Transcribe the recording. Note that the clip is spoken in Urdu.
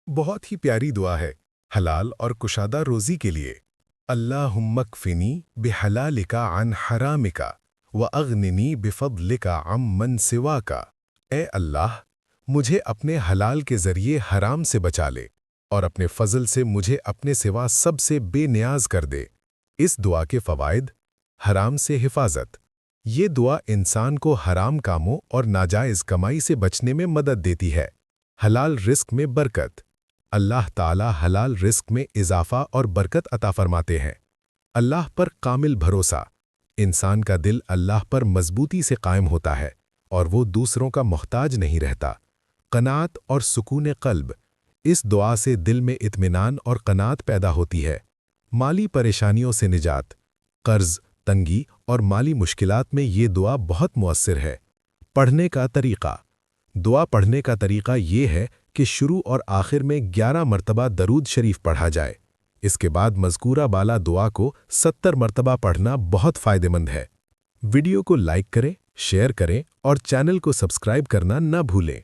بہت ہی پیاری دعا ہے حلال اور کشادہ روزی کے لیے۔ اللہم اکفنی بحلالک عن حرامک واغننی بفضلک عمن سواک۔ اے اللہ، مجھے اپنے حلال کے ذریعے حرام سے بچا لے اور اپنے فضل سے مجھے اپنے سوا سب سے بے نیاز کر دے۔ اس دعا کے فوائد: حرام سے حفاظت۔ یہ دعا انسان کو حرام کاموں اور ناجائز کمائی سے بچنے میں مدد دیتی ہے۔ حلال رزق میں برکت۔ اللہ تعالی حلال رزق میں اضافہ اور برکت عطا فرماتے ہیں۔ اللہ پر کامل بھروسہ۔ انسان کا دل اللہ پر مضبوطی سے قائم ہوتا ہے اور وہ دوسروں کا محتاج نہیں رہتا۔ قناعت اور سکون قلب۔ اس دعا سے دل میں اطمینان اور قناعت پیدا ہوتی ہے۔ مالی پریشانیوں سے نجات۔ قرض، تنگی اور مالی مشکلات میں یہ دعا بہت مؤثر ہے۔ پڑھنے کا طریقہ۔ دعا پڑھنے کا طریقہ یہ ہے کہ شروع اور آخر میں 11 مرتبہ درود شریف پڑھا جائے۔ اس کے بعد مذکورہ بالا دعا کو 70 مرتبہ پڑھنا بہت فائدہ مند ہے۔ ویڈیو کو لائک کریں، شیئر کریں اور چینل کو سبسکرائب کرنا نہ بھولیں۔